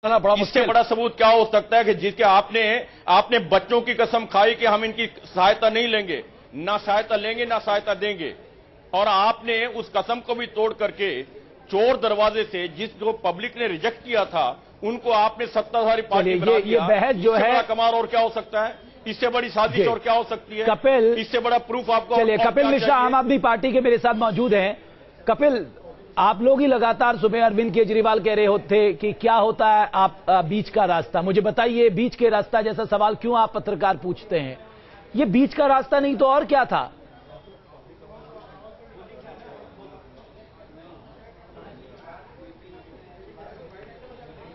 बड़ा इससे बड़ा सबूत क्या हो सकता है कि जिसके आपने बच्चों की कसम खाई कि हम इनकी सहायता नहीं लेंगे, ना सहायता लेंगे ना सहायता देंगे, और आपने उस कसम को भी तोड़ करके चोर दरवाजे से जिसको पब्लिक ने रिजेक्ट किया था उनको आपने सत्ताधारी पार्टी बना दिया। ये बहस जो है, कमाल और क्या हो सकता है? इससे बड़ी साजिश और क्या हो सकती है? कपिल, इससे बड़ा प्रूफ आपको? चलिए, कपिल मिश्रा आम आदमी पार्टी के मेरे साथ मौजूद हैं। कपिल, आप लोग ही लगातार सुबह अरविंद केजरीवाल कह रहे होते कि क्या होता है आप बीच का रास्ता। मुझे बताइए, बीच के रास्ता जैसा सवाल क्यों आप पत्रकार पूछते हैं? ये बीच का रास्ता नहीं तो और क्या था?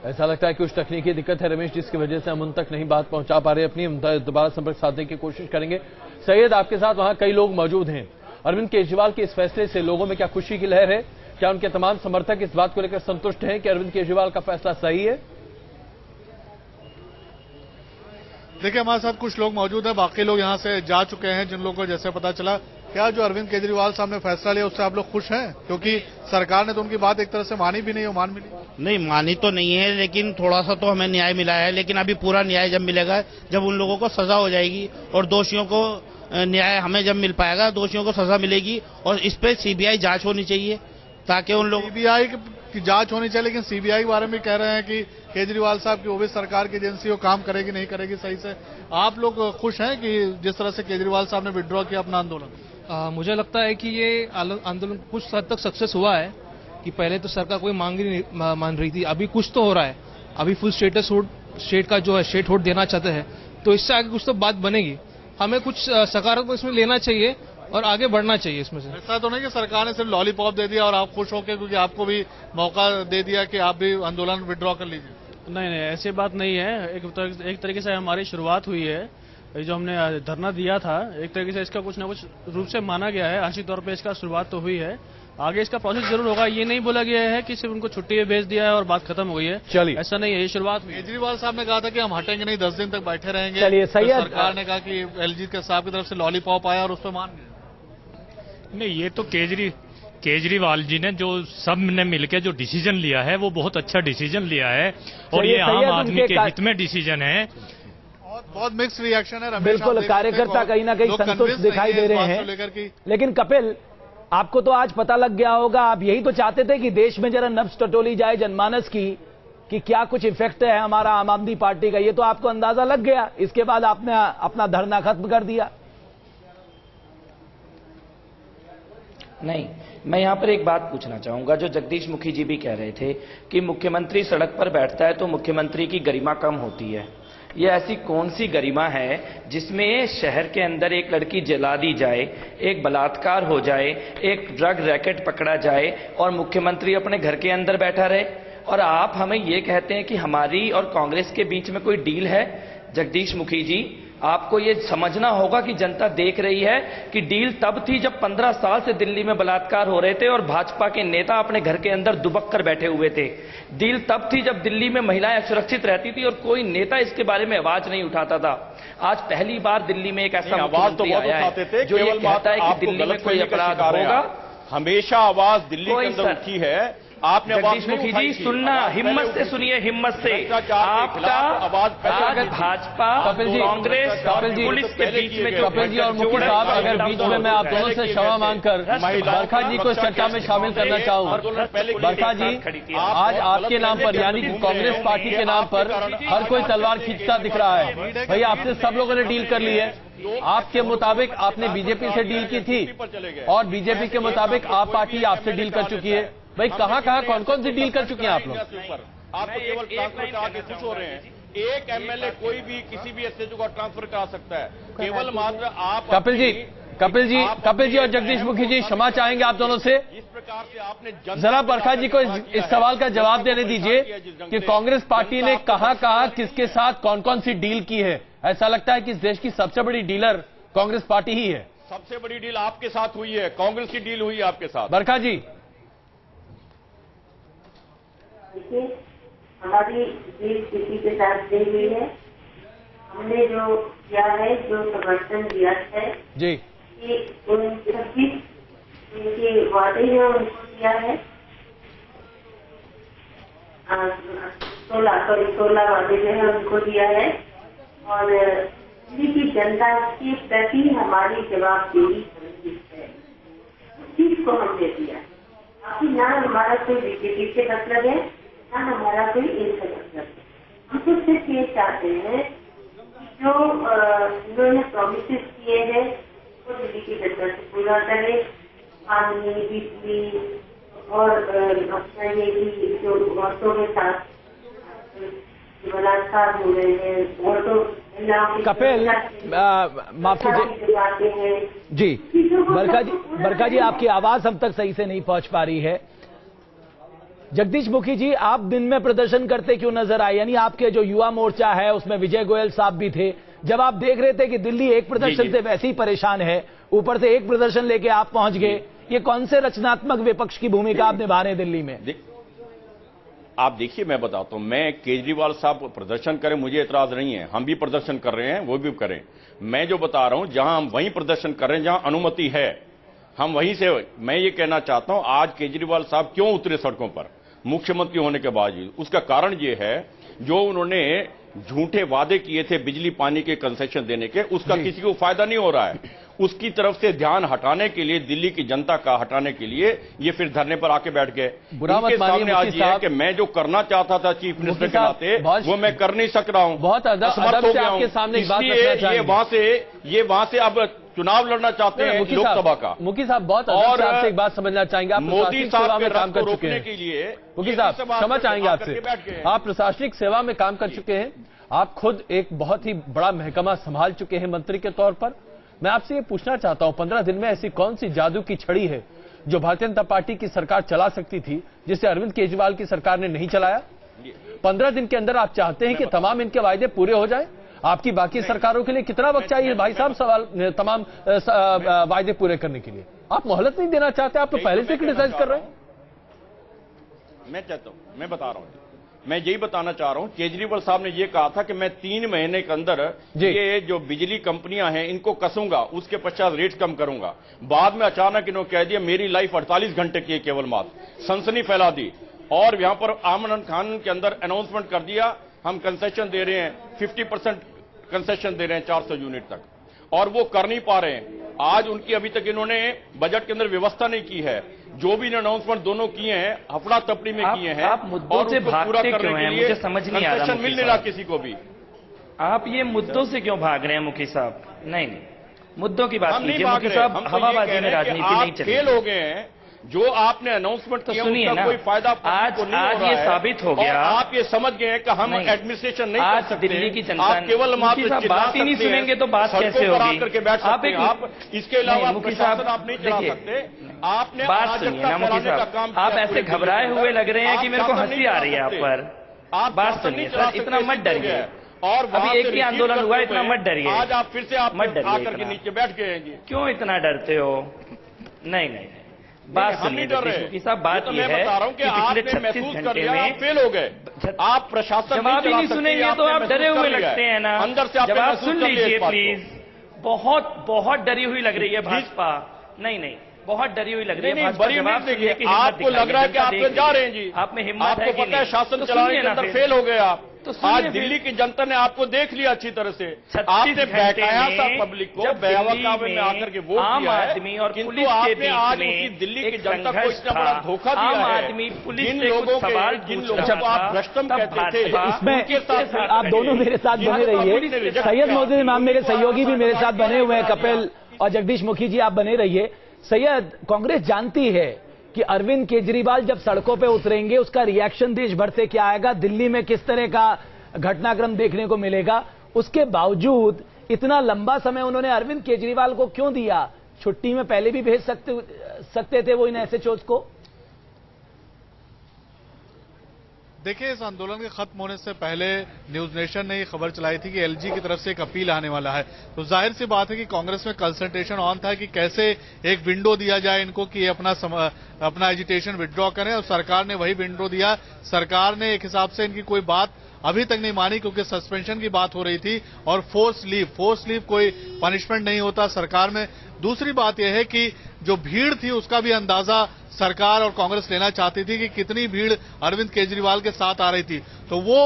ऐसा लगता है कि कुछ तकनीकी दिक्कत है रमेश, जिसकी वजह से हम उन तक नहीं बात पहुंचा पा रहे। अपनी दोबारा संपर्क साधने की कोशिश करेंगे। सैयद, आपके साथ वहां कई लोग मौजूद हैं। अरविंद केजरीवाल के इस फैसले से लोगों में क्या खुशी की लहर है? क्या उनके तमाम समर्थक इस बात को लेकर संतुष्ट हैं कि अरविंद केजरीवाल का फैसला सही है? देखिए, हमारे साथ कुछ लोग मौजूद हैं, बाकी लोग यहां से जा चुके हैं जिन लोगों को जैसे पता चला। क्या जो अरविंद केजरीवाल साहब ने फैसला लिया उससे आप लोग खुश हैं? क्योंकि सरकार ने तो उनकी बात एक तरह से मानी भी नहीं, मान मिली नहीं, मानी तो नहीं है, लेकिन थोड़ा सा तो हमें न्याय मिला है। लेकिन अभी पूरा न्याय जब मिलेगा, जब उन लोगों को सजा हो जाएगी और दोषियों को न्याय हमें जब मिल पाएगा, दोषियों को सजा मिलेगी और इस पे सीबीआई जांच होनी चाहिए ताकि उन लोग सीबीआई की जांच होनी चाहिए। लेकिन सीबीआई के बारे में कह रहे हैं कि केजरीवाल साहब की वो भी सरकार की एजेंसी वो काम करेगी नहीं करेगी सही से। आप लोग खुश हैं कि जिस तरह से केजरीवाल साहब ने विड्रॉ किया अपना आंदोलन? मुझे लगता है कि ये आंदोलन कुछ हद तक सक्सेस हुआ है कि पहले तो सरकार कोई मांग ही नहीं मान रही थी, अभी कुछ तो हो रहा है। अभी फुल स्टेट का जो है स्टेट होल्ड देना चाहते हैं, तो इससे आगे कुछ तो बात बनेगी। हमें कुछ सकारात्मक इसमें लेना चाहिए और आगे बढ़ना चाहिए इसमें से। ऐसा तो नहीं कि सरकार ने सिर्फ लॉलीपॉप दे दिया और आप खुश होकर क्योंकि आपको भी मौका दे दिया कि आप भी आंदोलन विड्रॉ कर लीजिए? नहीं, ऐसी बात नहीं है। एक तरीके से हमारी शुरुआत हुई है। जो हमने धरना दिया था, एक तरीके से इसका कुछ ना कुछ रूप से माना गया है। आंशिक तौर पे इसका शुरुआत तो हुई है, आगे इसका प्रोसेस जरूर होगा। ये नहीं बोला गया है कि सिर्फ उनको छुट्टी पे भेज दिया है और बात खत्म हो गई है। चलिए, ऐसा नहीं है, ये शुरुआत हुई। केजरीवाल साहब ने कहा था कि हम हटेंगे नहीं, 10 दिन तक बैठे रहेंगे। चलिए, सैयद, सरकार ने कहा कि एलजी के साहब की तरफ से लॉलीपॉप आया और उस पर मान गए। नहीं, ये तो केजरीवाल जी ने जो सब ने मिलकर जो डिसीजन लिया है वो बहुत अच्छा डिसीजन लिया है और ये आम आदमी के हित में डिसीजन है। बहुत मिक्स रिएक्शन है। बिल्कुल, कार्यकर्ता कहीं ना कहीं संतुष्ट दिखाई दे रहे हैं। लेकिन कपिल, आपको तो आज पता लग गया होगा, आप यही तो चाहते थे कि देश में जरा नब्ज टटोली जाए जनमानस की कि क्या कुछ इफेक्ट है हमारा आम आदमी पार्टी का। ये तो आपको अंदाजा लग गया, इसके बाद आपने अपना धरना खत्म कर दिया। नहीं, मैं यहां पर एक बात पूछना चाहूंगा। जो जगदीश मुखी जी भी कह रहे थे कि मुख्यमंत्री सड़क पर बैठता है तो मुख्यमंत्री की गरिमा कम होती है। ये ऐसी कौन सी गरिमा है जिसमें शहर के अंदर एक लड़की जला दी जाए, एक बलात्कार हो जाए, एक ड्रग रैकेट पकड़ा जाए और मुख्यमंत्री अपने घर के अंदर बैठा रहे? और आप हमें ये कहते हैं कि हमारी और कांग्रेस के बीच में कोई डील है? जगदीश मुखी जी, आपको ये समझना होगा कि जनता देख रही है कि डील तब थी जब 15 साल से दिल्ली में बलात्कार हो रहे थे और भाजपा के नेता अपने घर के अंदर दुबक कर बैठे हुए थे। डील तब थी जब दिल्ली में महिलाएं असुरक्षित रहती थी और कोई नेता इसके बारे में आवाज नहीं उठाता था। आज पहली बार दिल्ली में एक ऐसा मुख्यमंत्री आया है जो ये कहता है कि दिल्ली में कोई अपराध होगा। हमेशा आवाज दिल्ली के अंदर उठी है। आपने जगदीश मुखी जी, सुनना, हिम्मत से सुनिए, हिम्मत से। आपका भाजपा, कांग्रेस, पुलिस के बीच में जो कपिल जी और मुखी साहब, अगर बीच में मैं आप दोनों से क्षमा मांगकर बरखा जी को इस चर्चा में शामिल करना चाहूँ। बरखा जी, आज आपके नाम पर यानी कि कांग्रेस पार्टी के नाम पर हर कोई तलवार खींचता दिख रहा है। भैया, आपसे सब लोगों ने डील कर ली है। आपके मुताबिक आपने बीजेपी से डील की थी और बीजेपी के मुताबिक आप पार्टी आपसे डील कर चुकी है। भाई, कहां कौन कौन सी डील कर चुके हैं आप लोग? आप तो केवल ट्रांसफर करा के खुश हो रहे हैं। एक एमएलए कोई भी किसी भी एसएचओ का ट्रांसफर करा सकता है, केवल मात्र आप। कपिल जी और जगदीश मुखी जी, क्षमा चाहेंगे आप दोनों से। इस प्रकार से आपने जरा बरखा जी को इस सवाल का जवाब देने दीजिए कि कांग्रेस पार्टी ने कहां किसके साथ कौन कौन सी डील की है। ऐसा लगता है कि इस देश की सबसे बड़ी डीलर कांग्रेस पार्टी ही है। सबसे बड़ी डील आपके साथ हुई है, कांग्रेस की डील हुई है आपके साथ। बरखा जी, देखिए, हमारी डील किसी के साथ नहीं हुई है। हमने जो किया है, जो समर्थन दिया है जी, कि उन 26 उनके वादे हैं उनको दिया है। 16 वादे जो है उनको दिया है और दिल्ली की जनता के प्रति हमारी जवाबदेही है, उस चीज को हमने दिया। बाकी ना हमारा कोई बीजेपी से मतलब है, ना हमारा कोई इनसे मतलब है। हम तो सिर्फ ये चाहते हैं कि जो इन्होंने प्रोमिस किए हैं वो दिल्ली की जनता से पूरा करे। पानी, बिजली और अपना ये भी जो औरतों के साथ बलात्कार हो रहे हैं, औरतों कपिल माफ कीजिए जी, बरखा जी आपकी आवाज हम तक सही से नहीं पहुंच पा रही है। जगदीश मुखी जी, आप दिन में प्रदर्शन करते क्यों नजर आए? यानी आपके जो युवा मोर्चा है उसमें विजय गोयल साहब भी थे। जब आप देख रहे थे कि दिल्ली एक प्रदर्शन से वैसे ही परेशान है, ऊपर से एक प्रदर्शन लेके आप पहुंच गए, ये कौन से रचनात्मक विपक्ष की भूमिका आप निभा रहे हैं दिल्ली में? आप देखिए, मैं बताता हूं, मैं केजरीवाल साहब प्रदर्शन करें मुझे एतराज नहीं है, हम भी प्रदर्शन कर रहे हैं, वो भी करें। मैं जो बता रहा हूं, जहां हम वहीं प्रदर्शन कर रहे हैं जहां अनुमति है, हम वहीं से। मैं ये कहना चाहता हूं, आज केजरीवाल साहब क्यों उतरे सड़कों पर मुख्यमंत्री होने के बावजूद? उसका कारण ये है, जो उन्होंने झूठे वादे किए थे बिजली पानी के कंसेशन देने के, उसका किसी को फायदा नहीं हो रहा है। उसकी तरफ से ध्यान हटाने के लिए, दिल्ली की जनता का हटाने के लिए ये फिर धरने पर आके बैठ गए। उनके सामने आज ये है कि मैं जो करना चाहता था चीफ मिनिस्टर के नाते, वो मैं कर नहीं सक रहा हूं, बहुत असमर्थ हो गया हूं। इसलिए ये वहां से अब चुनाव लड़ना चाहते हैं लोकसभा का। मुखी साहब बहुत और आपसे एक बात समझना चाहेंगे, आप मोदी साहब में काम कर चुके हैं के लिए। मुखी साहब क्षमा चाहेंगे आपसे, आप प्रशासनिक सेवा में काम कर चुके हैं, आप खुद एक बहुत ही बड़ा महकमा संभाल चुके हैं मंत्री के तौर पर। मैं आपसे ये पूछना चाहता हूं, 15 दिन में ऐसी कौन सी जादू की छड़ी है जो भारतीय जनता पार्टी की सरकार चला सकती थी, जिसे अरविंद केजरीवाल की सरकार ने नहीं चलाया? 15 दिन के अंदर आप चाहते हैं कि तमाम इनके वायदे पूरे हो जाए? आपकी बाकी सरकारों के लिए कितना वक्त चाहिए भाई साहब सवाल तमाम वायदे पूरे करने के लिए? आप मोहलत नहीं देना चाहते? आप तो पहले से क्रिटिसाइज कर रहे हैं। मैं चाहता हूं, मैं बता रहा हूं, मैं यही बताना चाह रहा हूं, केजरीवाल साहब ने यह कहा था कि मैं 3 महीने के अंदर ये जो बिजली कंपनियां हैं इनको कसूंगा, उसके पश्चात रेट कम करूंगा। बाद में अचानक इन्होंने कह दिया मेरी लाइफ 48 घंटे की है केवल मात्र, सनसनी फैला दी। और यहां पर आमन खान के अंदर अनाउंसमेंट कर दिया हम कंसेशन दे रहे हैं, 50% कंसेशन दे रहे हैं 400 यूनिट तक, और वो कर नहीं पा रहे हैं। आज उनकी अभी तक इन्होंने बजट के अंदर व्यवस्था नहीं की है। जो भी अनाउंसमेंट दोनों किए हैं हफड़ा तपड़ी में किए हैं, आप मुद्दों से भागते क्यों हैं? मुझे समझ नहीं आ रहा। मिल नहीं रहा किसी को भी। आप ये मुद्दों से क्यों भाग रहे हैं मुखी साहब? नहीं, मुद्दों की बात कीजिए मुखी साहब, हवाबाजी में राजनीति नहीं चलेगी। फेल हो गए हैं, जो आपने अनाउंसमेंट किया उसका कोई फायदा आज ये साबित हो गया। आप ये समझ गए हैं कि हम एडमिनिस्ट्रेशन नहीं कर सकते। दिल्ली की जनता आप केवल मात्र बात ही नहीं सुनेंगे तो बात कैसे होगी? आप इसके अलावा प्रशासन आप नहीं चला सकते। आपने बात सुनिए ना मुखी साहब, आप ऐसे घबराए हुए लग रहे हैं कि मेरे को हंसी आ रही है आप पर। आप बात सुनिए सर, इतना मत डरिए। और अभी एक ही आंदोलन हुआ, इतना मत डरिए। आज आप फिर से आप मत आकर के नीचे बैठ गए हैं। क्यों इतना डरते हो? नहीं, बात सुनिए मुखी साहब, बात यह है कि पिछले 36 घंटे में फेल हो गए। आप प्रशासन जवाब ही नहीं सुनेंगे तो आप डरे हुए लगते हैं ना। अंदर से जवाब सुन लीजिए प्लीज। बहुत डरी हुई लग रही है भाजपा। नहीं, बहुत डरी हुई लग रही है भाजपा। जवाब सुनिए कि आपको लग रहा है कि आप जा रहे हैं जी, आप में हिम्मत है आपको पता है शासन चलाने के अंदर फेल हो गए आप। आज दिल्ली की जनता ने आपको देख लिया अच्छी तरह से। आपने बहकाया था पब्लिक को, बहकावे में आकर के वोट आम दिया है, आदमी और किंतु पुलिस के आपने आज बीच उसी में दिल्ली की जनता को इतना बड़ा धोखा दिया है। आम आदमी पुलिस जिन से लोगों कुछ सवाल जिन लोगों को आप भ्रष्टम कहते थे, इसमें आप दोनों मेरे साथ बने रहिए। सैयद मोदी इमाम मेरे सहयोगी भी मेरे साथ बने हुए हैं, कपिल और जगदीश मुखी जी आप बने रहिए। सैयद, कांग्रेस जानती है कि अरविंद केजरीवाल जब सड़कों पे उतरेंगे उसका रिएक्शन देश भर से क्या आएगा, दिल्ली में किस तरह का घटनाक्रम देखने को मिलेगा। उसके बावजूद इतना लंबा समय उन्होंने अरविंद केजरीवाल को क्यों दिया? छुट्टी में पहले भी भेज सकते थे वो इन एसएचओज को। देखिए, इस आंदोलन के खत्म होने से पहले न्यूज नेशन ने ये खबर चलाई थी कि एलजी की तरफ से एक अपील आने वाला है। तो जाहिर सी बात है कि कांग्रेस में कंसंट्रेशन ऑन था कि कैसे एक विंडो दिया जाए इनको कि अपना एजिटेशन विड्रॉ करें, और सरकार ने वही विंडो दिया। सरकार ने एक हिसाब से इनकी कोई बात अभी तक नहीं मानी, क्योंकि सस्पेंशन की बात हो रही थी और फोर्स लीव कोई पनिशमेंट नहीं होता सरकार में। दूसरी बात यह है कि जो भीड़ थी उसका भी अंदाजा सरकार और कांग्रेस लेना चाहती थी कि कितनी भीड़ अरविंद केजरीवाल के साथ आ रही थी। तो वो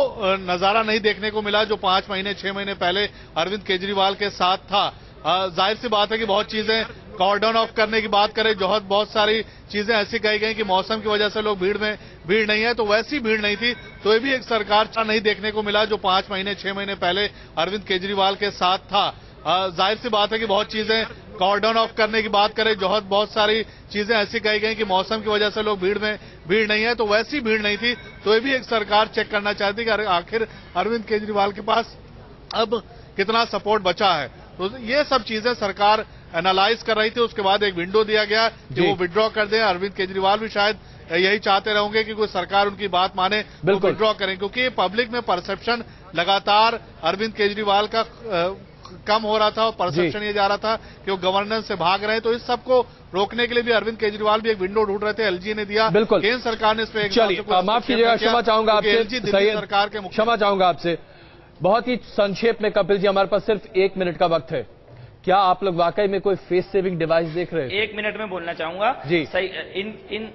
नजारा नहीं देखने को मिला जो 5 महीने 6 महीने पहले अरविंद केजरीवाल के साथ था। जाहिर सी बात है कि बहुत चीजें कॉर्डन ऑफ करने की बात करें, बहुत सारी चीजें ऐसी कही गई कि मौसम की वजह से लोग भीड़ नहीं है, तो वैसी भीड़ नहीं थी। तो ये भी एक सरकार नहीं देखने को मिला जो 5 महीने 6 महीने पहले अरविंद केजरीवाल के साथ था। जाहिर सी बात है कि बहुत चीजें कॉर्डन ऑफ करने की बात करें, बहुत सारी चीजें ऐसी कही गई कि मौसम की वजह से लोग भीड़ नहीं है, तो वैसी भीड़ नहीं थी। तो ये भी एक सरकार चेक करना चाहती कि आखिर अरविंद केजरीवाल के पास अब कितना सपोर्ट बचा है। तो ये सब चीजें सरकार एनालाइज कर रही थी। उसके बाद एक विंडो दिया गया कि वो विड्रॉ कर दें। अरविंद केजरीवाल भी शायद यही चाहते रहेंगे कि कोई सरकार उनकी बात माने, वो विड्रॉ करें, क्योंकि पब्लिक में परसेप्शन लगातार अरविंद केजरीवाल का कम हो रहा था और परसेप्शन ये जा रहा था कि वो गवर्नेंस से भाग रहे हैं। तो इस सबको रोकने के लिए भी अरविंद केजरीवाल भी एक विंडो ढूंढ रहे थे, एलजी ने दिया। केंद्र सरकार ने इस पर माफ कीजिएगा, क्षमा चाहूंगा आपसे, सरकार के क्षमा चाहूंगा आपसे, बहुत ही संक्षेप में कपिल जी, हमारे पास सिर्फ 1 मिनट का वक्त है। क्या आप लोग वाकई में कोई फेस सेविंग डिवाइस देख रहे हैं? 1 मिनट में बोलना चाहूंगा जी। सही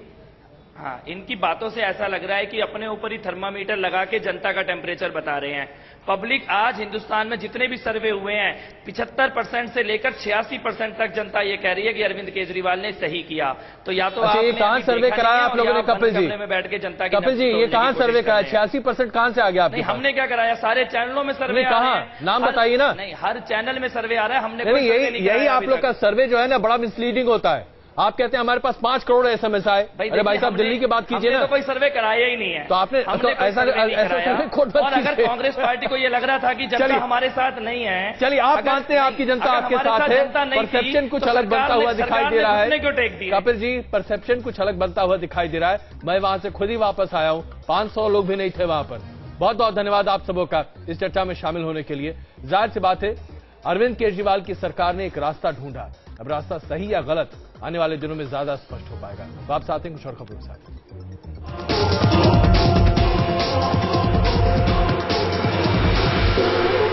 इनकी बातों से ऐसा लग रहा है कि अपने ऊपर ही थर्मामीटर लगा के जनता का टेम्परेचर बता रहे हैं। पब्लिक आज हिंदुस्तान में जितने भी सर्वे हुए हैं 75% से लेकर 86% तक जनता ये कह रही है कि अरविंद केजरीवाल ने सही किया। तो या तो ये कहां सर्वे कराया आप लोगों ने कपिल जी? में बैठ के जनता की कपिल जी ये कहां सर्वे कराया? 86% कहां से आ गया आपके? हमने क्या कराया, सारे चैनलों में सर्वे कहा, नाम बताइए ना। नहीं, हर चैनल में सर्वे आ रहा है। हमने यही आप लोग का सर्वे जो है ना बड़ा मिसलीडिंग होता है। आप कहते हैं हमारे पास 5 करोड़ एसएमएस आए। अरे भाई साहब दिल्ली की बात कीजिए ना। तो कोई सर्वे कराया ही नहीं है। तो आपने ऐसा और अगर कांग्रेस पार्टी को ये लग रहा था कि जनता हमारे साथ नहीं है, चलिए आप मानते हैं आपकी जनता आपके साथ है, परसेप्शन कुछ अलग बनता हुआ दिखाई दे रहा है। कपिल जी परसेप्शन कुछ अलग बनता हुआ दिखाई दे रहा है। मैं वहां से खुद ही वापस आया हूं, 500 लोग भी नहीं थे वहां पर। बहुत बहुत धन्यवाद आप सबों का इस चर्चा में शामिल होने के लिए। जाहिर सी बात है अरविंद केजरीवाल की सरकार ने एक रास्ता ढूंढा। अब रास्ता सही या गलत आने वाले दिनों में ज्यादा स्पष्ट हो पाएगा। तो आप साथ हैं कुछ और खबरों के साथ।